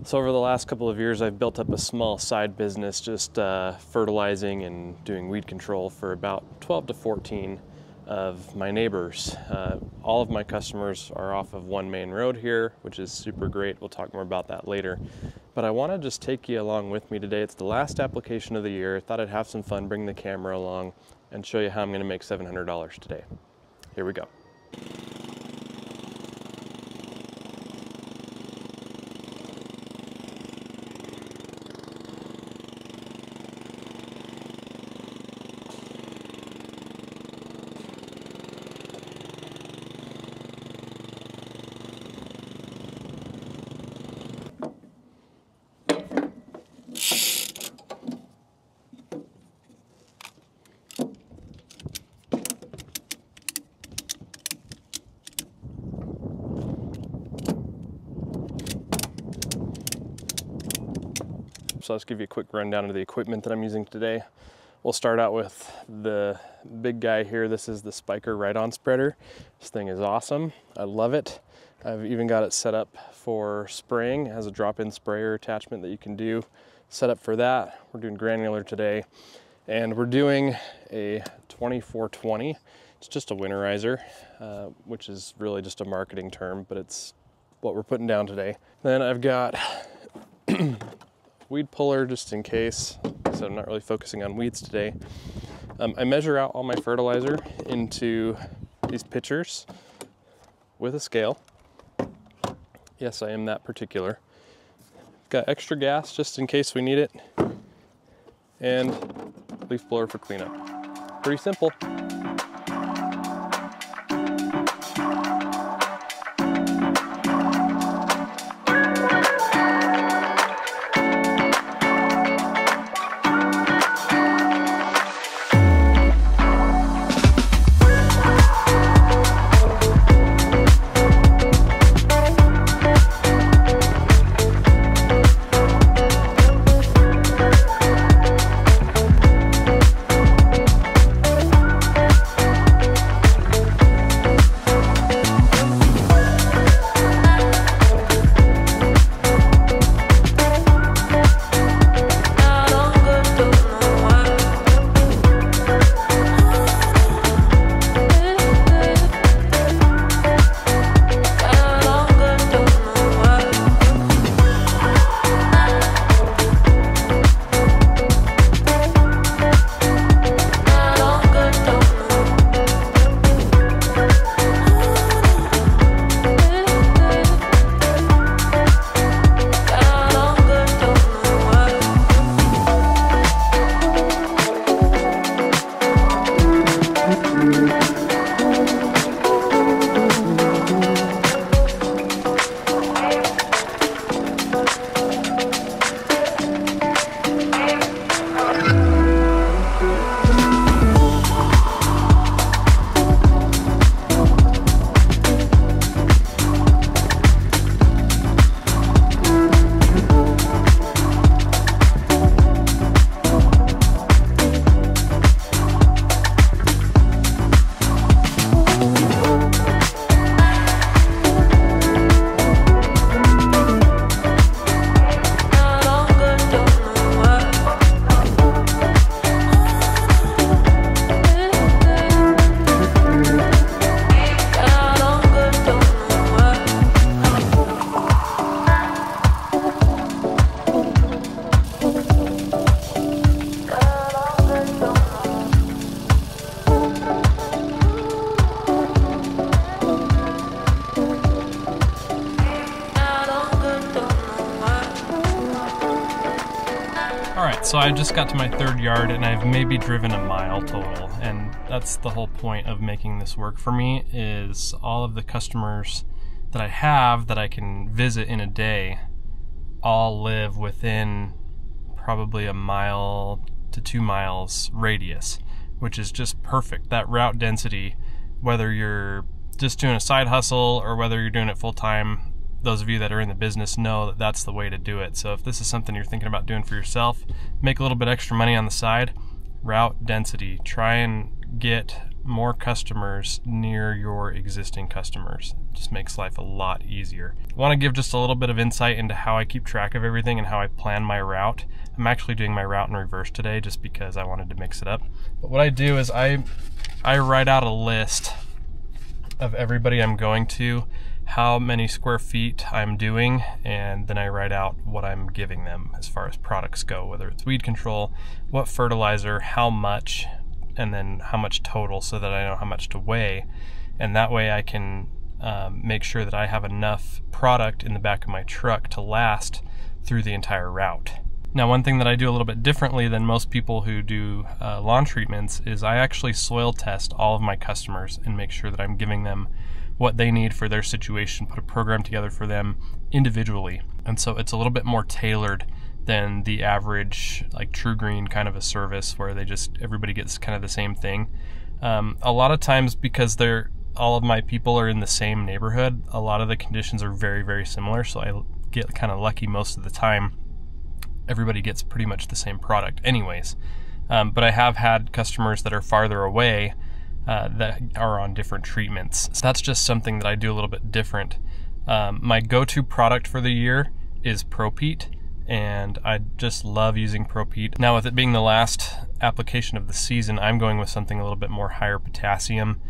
So over the last couple of years, I've built up a small side business just fertilizing and doing weed control for about 12 to 14 of my neighbors. All of my customers are off of one main road here, which is super great. We'll talk more about that later. But I want to just take you along with me today. It's the last application of the year. Thought I'd have some fun, bring the camera along, and show you how I'm going to make $700 today. Here we go. So let's give you a quick rundown of the equipment that I'm using today. We'll start out with the big guy here. This is the Spiker Ride-On Spreader. This thing is awesome. I love it. I've even got it set up for spraying. It has a drop-in sprayer attachment that you can do. Set up for that. We're doing granular today. And we're doing a 2420. It's just a winterizer, which is really just a marketing term, but it's what we're putting down today. Then I've got weed puller just in case, so I'm not really focusing on weeds today. I measure out all my fertilizer into these pitchers with a scale. Yes, I am that particular. Got extra gas just in case we need it, and leaf blower for cleanup. Pretty simple. So I just got to my third yard and I've maybe driven a mile total, and that's the whole point of making this work for me, is all of the customers that I have that I can visit in a day all live within probably a mile to 2 miles radius, which is just perfect. That route density, whether you're just doing a side hustle or whether you're doing it full time, those of you that are in the business know that that's the way to do it. So if this is something you're thinking about doing for yourself, make a little bit extra money on the side, route density. Try and get more customers near your existing customers. It just makes life a lot easier. I want to give just a little bit of insight into how I keep track of everything and how I plan my route. I'm actually doing my route in reverse today just because I wanted to mix it up. But what I do is I write out a list of everybody I'm going to, how many square feet I'm doing, and then I write out what I'm giving them as far as products go, whether it's weed control, what fertilizer, how much, and then how much total, so that I know how much to weigh. And that way I can make sure that I have enough product in the back of my truck to last through the entire route. Now, one thing that I do a little bit differently than most people who do lawn treatments is I actually soil test all of my customers and make sure that I'm giving them what they need for their situation, put a program together for them individually. And so it's a little bit more tailored than the average like True Green kind of a service where everybody gets kind of the same thing. A lot of times, because all of my people are in the same neighborhood, a lot of the conditions are very, very similar. So I get kind of lucky most of the time. Everybody gets pretty much the same product anyways. But I have had customers that are farther away that are on different treatments. So that's just something that I do a little bit different. My go-to product for the year is Propete, and I just love using Propete. Now, with it being the last application of the season, I'm going with something a little bit more higher potassium.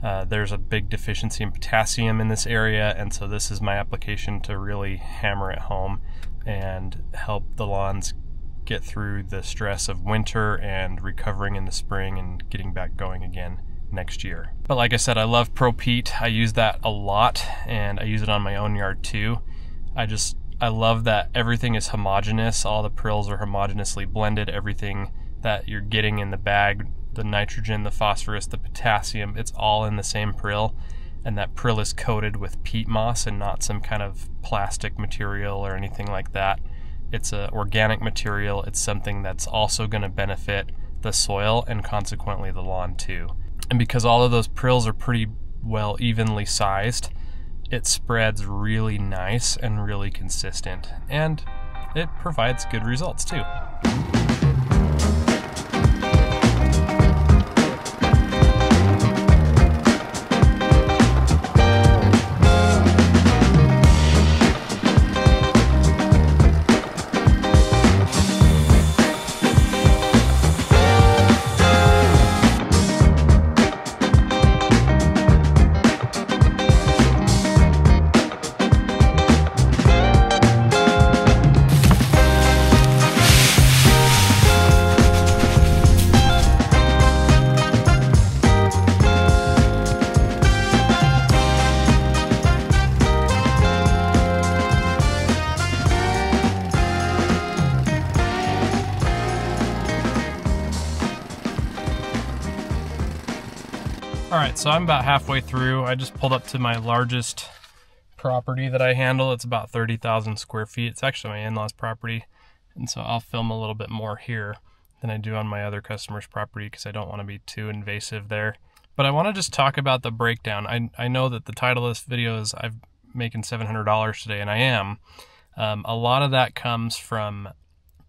There's a big deficiency in potassium in this area, and so this is my application to really hammer it home and help the lawns get through the stress of winter and recovering in the spring and getting back going again next year. But like I said, I love Propete. I use that a lot, and I use it on my own yard too. I love that everything is homogeneous. All the prills are homogenously blended. Everything that you're getting in the bag, the nitrogen, the phosphorus, the potassium, it's all in the same prill. And that prill is coated with peat moss and not some kind of plastic material or anything like that. It's an organic material. It's something that's also going to benefit the soil and consequently the lawn too. And because all of those prills are pretty well evenly sized, it spreads really nice and really consistent, and it provides good results too. Alright, so I'm about halfway through. I just pulled up to my largest property that I handle. It's about 30,000 square feet. It's actually my in-laws property, and so I'll film a little bit more here than I do on my other customer's property because I don't want to be too invasive there. But I want to just talk about the breakdown. I know that the title of this video is I'm making $700 today, and I am. A lot of that comes from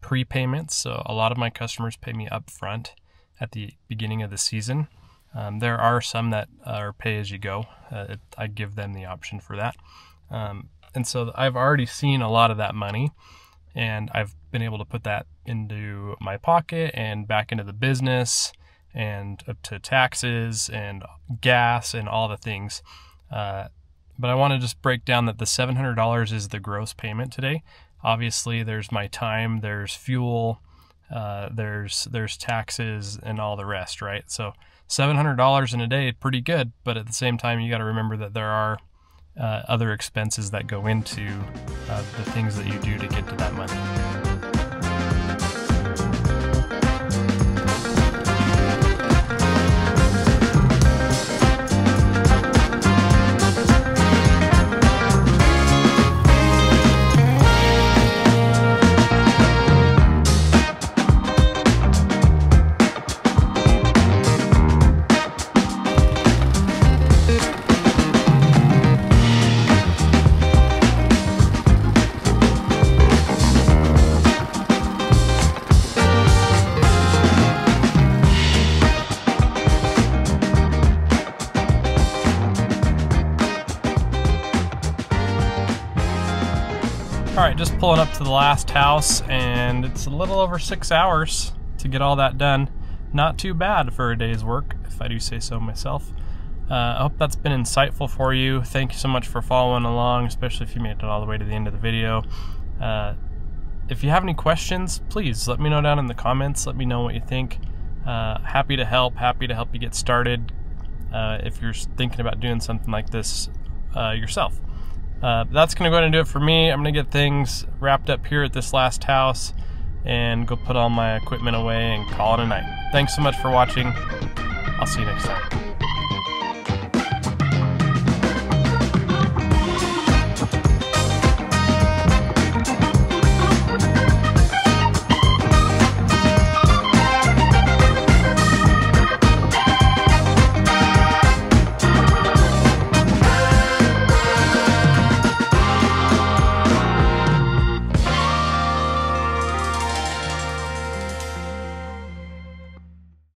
prepayments, so a lot of my customers pay me up front at the beginning of the season. There are some that are pay-as-you-go. I give them the option for that. And so I've already seen a lot of that money, and I've been able to put that into my pocket and back into the business and up to taxes and gas and all the things. But I want to just break down that the $700 is the gross payment today. Obviously, there's my time, there's fuel, there's taxes and all the rest, right? So $700 in a day, pretty good, but at the same time, you got to remember that there are other expenses that go into the things that you do to get to that money. pulling up to the last house, and it's a little over 6 hours to get all that done. Not too bad for a day's work, if I do say so myself. I hope that's been insightful for you. Thank you so much for following along, especially if you made it all the way to the end of the video. If you have any questions, please let me know down in the comments. Let me know what you think. Happy to help you get started if you're thinking about doing something like this yourself. That's going to go ahead and do it for me. I'm going to get things wrapped up here at this last house and go put all my equipment away and call it a night. Thanks so much for watching. I'll see you next time.